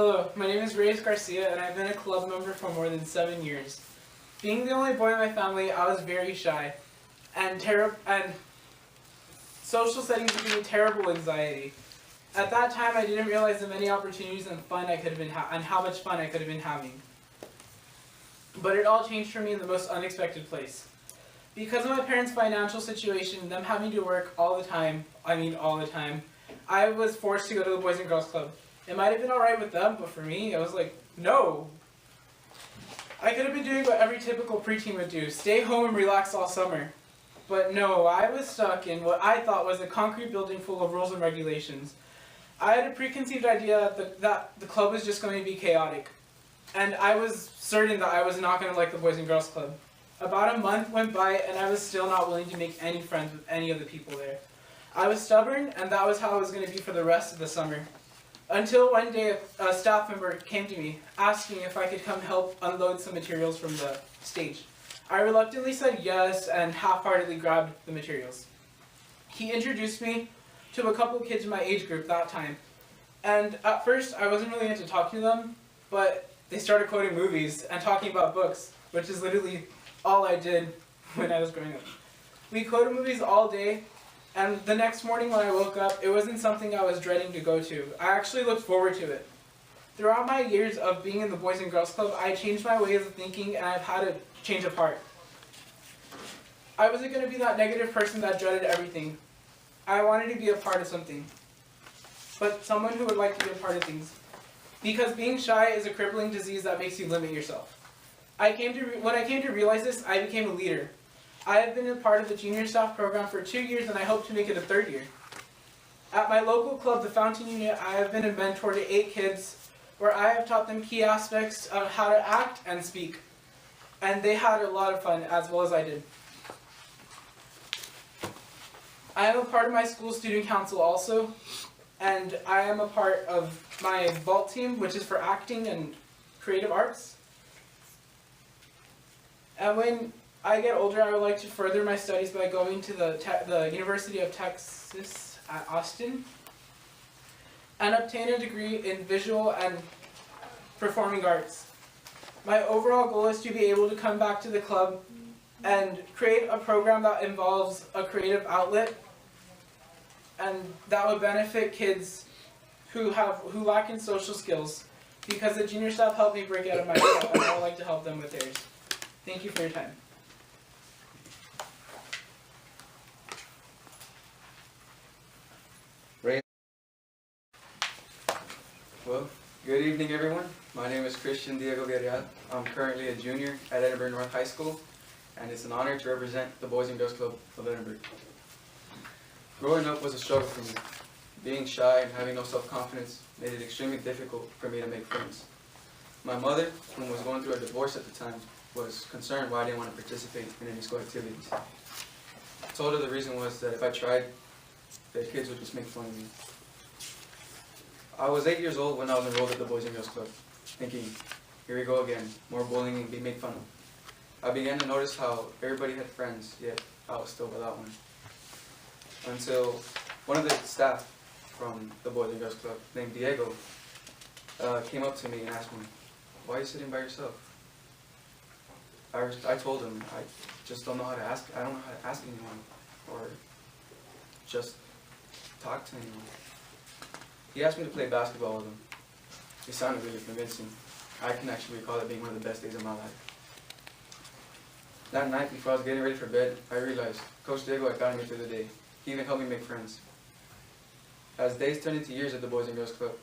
Hello, my name is Reyes Garcia, and I've been a club member for more than 7 years. Being the only boy in my family, I was very shy, and social settings gave me terrible anxiety. At that time, I didn't realize the many opportunities and fun I could have been and how much fun I could have been having. But it all changed for me in the most unexpected place. Because of my parents' financial situation, them having to work all the time, I was forced to go to the Boys and Girls Club. It might have been alright with them, but for me, I was like, no. I could have been doing what every typical preteen would do, stay home and relax all summer. But no, I was stuck in what I thought was a concrete building full of rules and regulations. I had a preconceived idea that the club was just going to be chaotic. And I was certain that I was not going to like the Boys and Girls Club. About a month went by and I was still not willing to make any friends with any of the people there. I was stubborn, and that was how it was going to be for the rest of the summer. Until one day a staff member came to me asking if I could come help unload some materials from the stage. I reluctantly said yes and half-heartedly grabbed the materials. He introduced me to a couple kids in my age group that time. And at first I wasn't really into talking to them, but they started quoting movies and talking about books, which is literally all I did when I was growing up. We quoted movies all day, and the next morning when I woke up, it wasn't something I was dreading to go to. I actually looked forward to it. Throughout my years of being in the Boys and Girls Club, I changed my ways of thinking, and I've had a change of heart. I wasn't going to be that negative person that dreaded everything. I wanted to be a part of something, but someone who would like to be a part of things. Because being shy is a crippling disease that makes you limit yourself. When I came to realize this, I became a leader. I have been a part of the junior staff program for 2 years, and I hope to make it a 3rd year. At my local club, the Fountain Unit, I have been a mentor to 8 kids, where I have taught them key aspects of how to act and speak. And they had a lot of fun, as well as I did. I am a part of my school student council also, and I am a part of my vault team, which is for acting and creative arts. And when I get older, I would like to further my studies by going to the University of Texas at Austin and obtain a degree in visual and performing arts. My overall goal is to be able to come back to the club and create a program that involves a creative outlet and that would benefit kids who lack in social skills, because the junior staff helped me break out of my shell, and I would like to help them with theirs. Thank you for your time. Well, good evening everyone. My name is Christian Diego Villarreal. I'm currently a junior at Edinburgh North High School, and it's an honor to represent the Boys and Girls Club of Edinburgh. Growing up was a struggle for me. Being shy and having no self-confidence made it extremely difficult for me to make friends. My mother, who was going through a divorce at the time, was concerned why I didn't want to participate in any school activities. I told her the reason was that if I tried, the kids would just make fun of me. I was 8 years old when I was enrolled at the Boys and Girls Club, thinking, here we go again, more bullying and being made fun of. I began to notice how everybody had friends, yet I was still without one. Until one of the staff from the Boys and Girls Club, named Diego, came up to me and asked me, why are you sitting by yourself? I told him, I just don't know how to ask, I don't know how to ask anyone, or just talk to anyone. He asked me to play basketball with him. He sounded really convincing. I can actually recall it being one of the best days of my life. That night, before I was getting ready for bed, I realized Coach Diego had gotten me through the day. He even helped me make friends. As days turned into years at the Boys and Girls Club,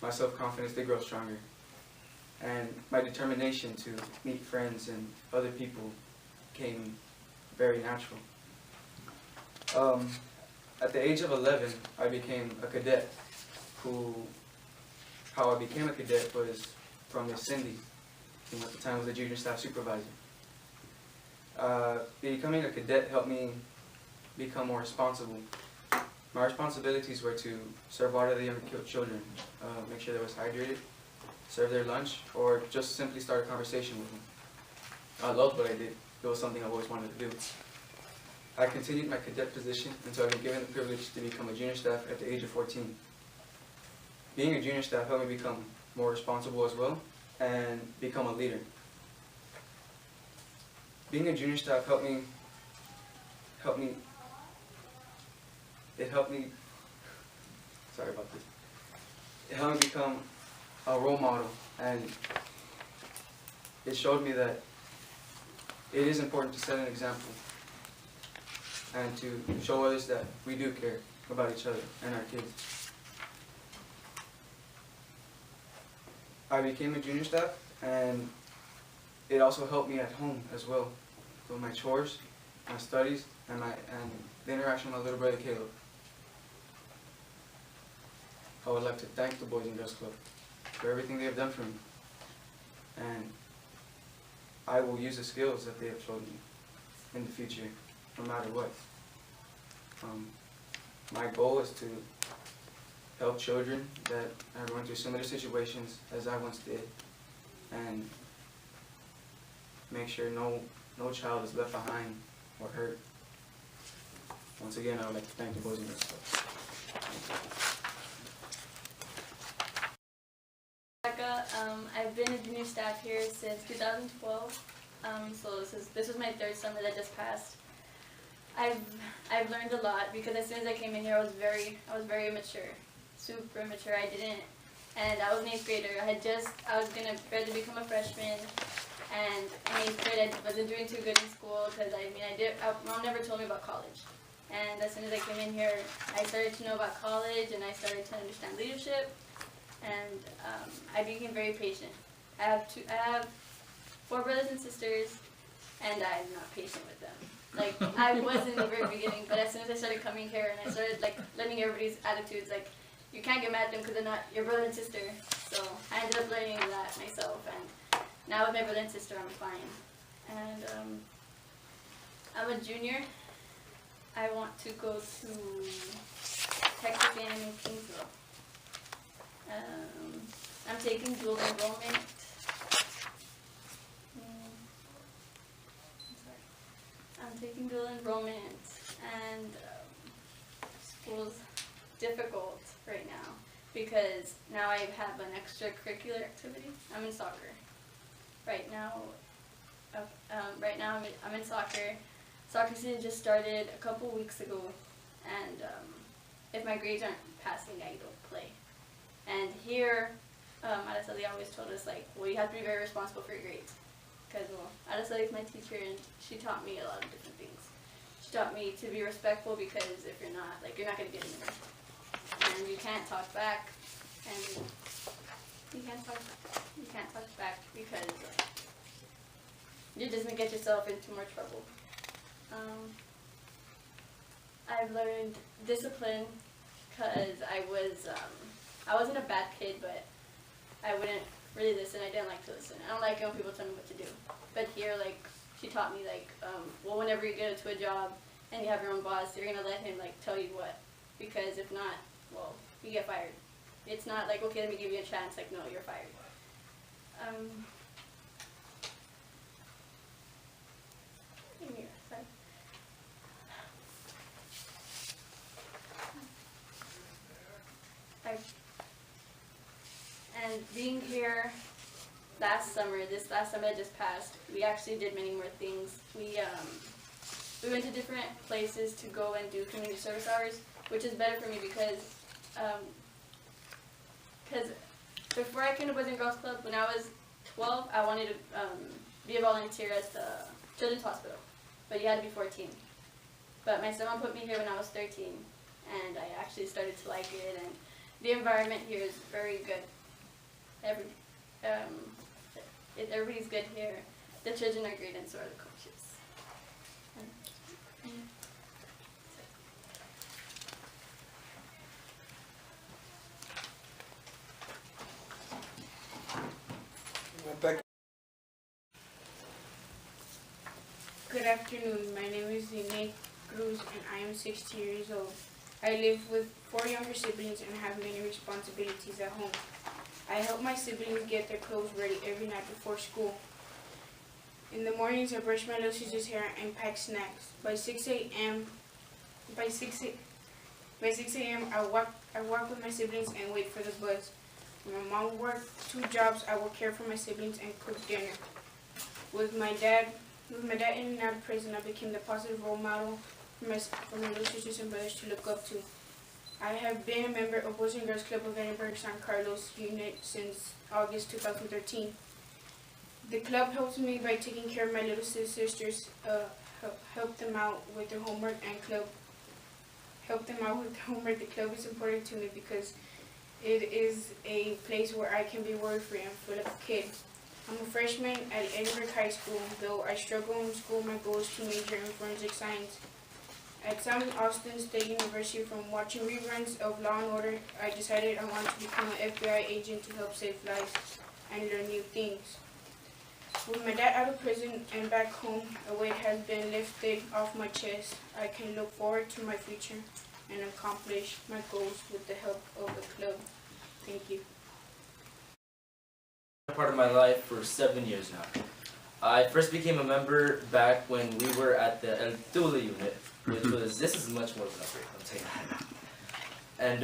my self-confidence did grow stronger. And my determination to meet friends and other people came very natural. At the age of 11, I became a cadet. How I became a cadet was from Miss Cindy, who at the time was the junior staff supervisor. Becoming a cadet helped me become more responsible. My responsibilities were to serve water to the younger children, make sure they was hydrated, serve their lunch, or just simply start a conversation with them. I loved what I did. It was something I've always wanted to do. I continued my cadet position until I was given the privilege to become a junior staff at the age of 14. Being a junior staff helped me become more responsible as well, and become a leader. Being a junior staff helped me, sorry about this, it helped me become a role model, and it showed me that it is important to set an example and to show others that we do care about each other and our kids. I became a junior staff, and it also helped me at home as well, with my chores, my studies, and the interaction with my little brother Caleb. I would like to thank the Boys and Girls Club for everything they have done for me, and I will use the skills that they have shown me in the future, no matter what. My goal is to help children that are going through similar situations as I once did, and make sure no child is left behind or hurt. Once again, I would like to thank the Boys and Girls Club. I've been a junior staff here since 2012, so this was my third summer that just passed. I've learned a lot, because as soon as I came in here, I was very immature, super immature. And I was an 8th grader. I was gonna barely become a freshman, and in 8th grade I wasn't doing too good in school, because Mom never told me about college. And as soon as I came in here, I started to know about college, and I started to understand leadership. And I became very patient. I have 4 brothers and sisters, and I'm not patient with them. Like, I was in the very beginning, but as soon as I started coming here and I started like learning everybody's attitudes, like, you can't get mad at them because they're not your brother and sister. So I ended up learning that myself, and now with my brother and sister, I'm fine. And I'm a junior. I want to go to Texas A&M in Kingsville. I'm taking dual enrollment. I'm taking dual enrollment, and school's difficult right now because now I have an extracurricular activity. I'm in soccer. Right now, I'm in soccer. Soccer season just started a couple weeks ago, and if my grades aren't passing, I don't play. And here, Araceli always told us, like, well, you have to be very responsible for your grades. Because, well, Araceli is my teacher, and she taught me a lot of different things. She taught me to be respectful, because if you're not, like, you're not going to get anywhere. And you can't talk back, and you can't talk back because you're just going to get yourself into more trouble. I've learned discipline, because I wasn't a bad kid, but I wouldn't really listen. I didn't like to listen. I don't like it when people tell me what to do. But here, like, she taught me, like, well, whenever you get into a job and you have your own boss, you're going to let him, like, tell you what. Because if not, well, you get fired. It's not like, okay, let me give you a chance. Like, no, you're fired. And being here this last summer that just passed, we actually did many more things. We went to different places to go and do community service hours, which is better for me because before I came to Boys and Girls Club, when I was 12, I wanted to be a volunteer at the Children's Hospital, but you had to be 14. But my stepmom put me here when I was 13, and I actually started to like it, and the environment here is very good. Everybody's good here. The children are great, and so are the coaches. Good afternoon. My name is Zine Cruz, and I am 16 years old. I live with 4 younger siblings and have many responsibilities at home. I help my siblings get their clothes ready every night before school. In the mornings, I brush my little sister's hair and pack snacks. By 6 a.m., I walk with my siblings and wait for the bus. When my mom worked 2 jobs, I would care for my siblings and cook dinner. With my dad in and out of prison, I became the positive role model for my little sisters and brothers to look up to. I have been a member of Boys and Girls Club of Edinburgh San Carlos unit since August 2013. The club helps me by taking care of my little sisters, help them out with their homework, and The club is important to me because it is a place where I can be worry-free and feel like a kid. I'm a freshman at Edinburgh High School. Though I struggle in school, my goal is to major in forensic science. At Sam Austin State University, from watching reruns of Law & Order, I decided I wanted to become an FBI agent to help save lives and learn new things. With my dad out of prison and back home, a weight has been lifted off my chest. I can look forward to my future and accomplish my goals with the help of the club. Thank you. Part of my life for 7 years now. I first became a member back when we were at the El Tule unit, which was, this is much more than a break, I'll tell you that. And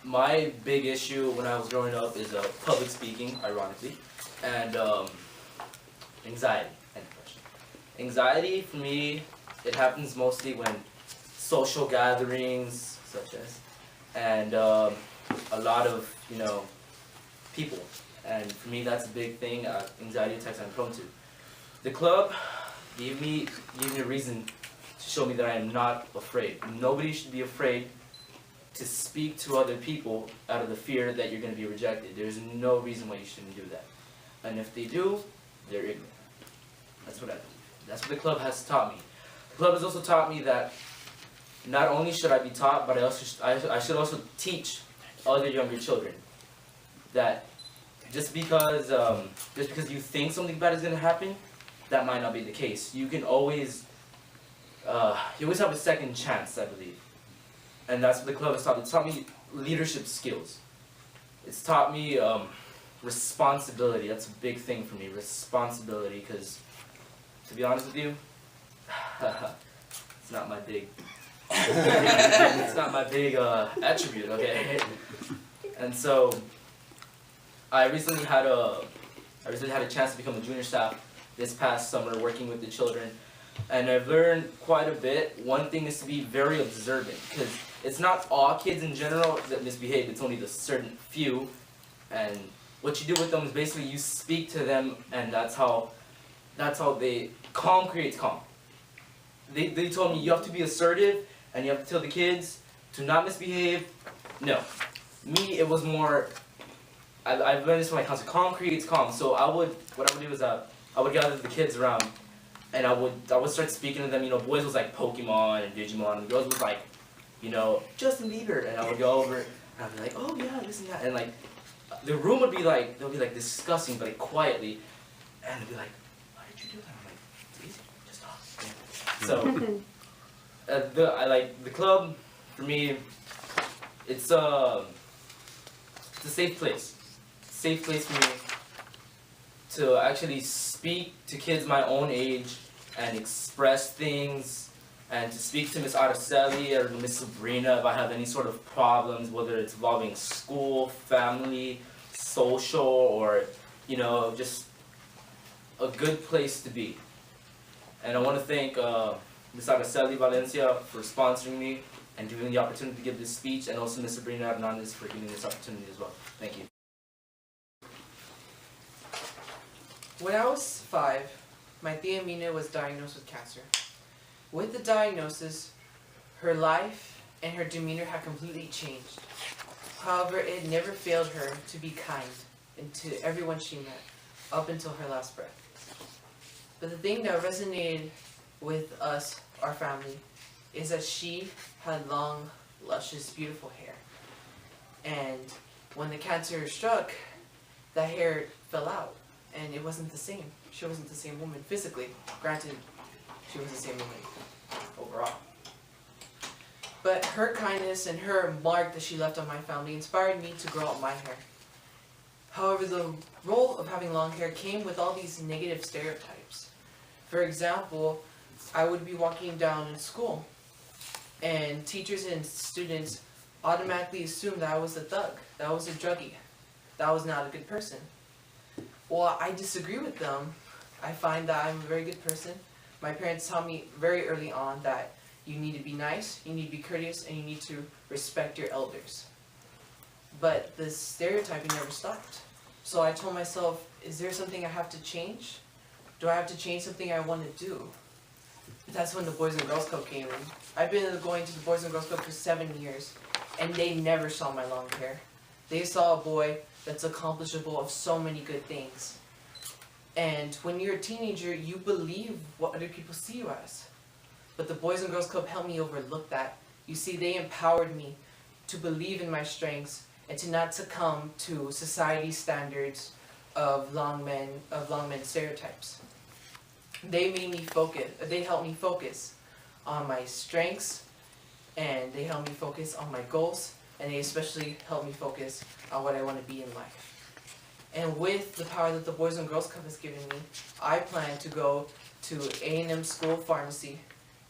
my big issue when I was growing up is public speaking, ironically, and anxiety and depression. Anxiety for me, it happens mostly when social gatherings, such as, and a lot of, people. And for me, that's a big thing, anxiety attacks I'm prone to. The club gave me a reason to show me that I am not afraid. Nobody should be afraid to speak to other people out of the fear that you're going to be rejected. There's no reason why you shouldn't do that. And if they do, they're ignorant. That's what I believe. That's what the club has taught me. The club has also taught me that not only should I be taught, but I should also teach other younger children that just because you think something bad is going to happen, that might not be the case. You can always, you always have a second chance, I believe. And that's what the club has taught me. It's taught me leadership skills. It's taught me responsibility. That's a big thing for me, responsibility, because to be honest with you, it's not my big, it's not my big attribute, okay? And so, I recently had a chance to become a junior staff this past summer, working with the children, and I've learned quite a bit. One thing is to be very observant, because it's not all kids in general that misbehave, it's only the certain few, and what you do with them is basically you speak to them, and that's how calm creates calm. They told me you have to be assertive, and you have to tell the kids to not misbehave. No. Me, it was more, I've learned this from my counselor, calm creates calm. So what I would do is I would gather the kids around, and I would start speaking to them. Boys was like Pokemon and Digimon, and girls was like, Justin Bieber, and I would go over, and I'd be like, oh yeah, this and that, and like, the room would be like, they'll be like discussing, but like quietly, and they'd be like, why did you do that? I'm like, it's easy, just talk. So, the club, for me, it's a safe place. Safe place for me to actually speak to kids my own age and express things, and to speak to Miss Araceli or Miss Sabrina if I have any sort of problems, whether it's involving school, family, social, or just a good place to be. And I want to thank Miss Araceli Valencia for sponsoring me and giving me the opportunity to give this speech, and also Miss Sabrina Hernandez for giving me this opportunity as well. Thank you. When I was 5, my tia Mina was diagnosed with cancer. With the diagnosis, her life and her demeanor had completely changed. However, it never failed her to be kind to everyone she met, up until her last breath. But the thing that resonated with us, our family, is that she had long, luscious, beautiful hair. And when the cancer struck, that hair fell out, and it wasn't the same. She wasn't the same woman physically. Granted, she was the same woman overall. But her kindness and her mark that she left on my family inspired me to grow out my hair. However, the role of having long hair came with all these negative stereotypes. For example, I would be walking down in school, and teachers and students automatically assumed that I was a thug, that I was a druggie. that I was not a good person. Well, I disagree with them. I find that I'm a very good person. My parents taught me very early on that you need to be nice, you need to be courteous, and you need to respect your elders. But the stereotyping never stopped. So I told myself, is there something I have to change? Do I have to change something I want to do? That's when the Boys and Girls Club came in. I've been going to the Boys and Girls Club for 7 years, and they never saw my long hair. They saw a boy that's accomplishable of so many good things. And when you're a teenager, you believe what other people see you as. But the Boys and Girls Club helped me overlook that. You see, they empowered me to believe in my strengths and to not succumb to society's standards of long men stereotypes. They made me focus. They helped me focus on my strengths, and they helped me focus on my goals, and they especially helped me focus on what I want to be in life. And with the power that the Boys and Girls Club has given me, I plan to go to A&M School of Pharmacy,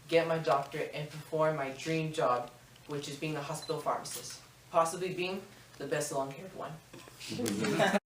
get my doctorate, and perform my dream job, which is being a hospital pharmacist, possibly being the best long-haired one.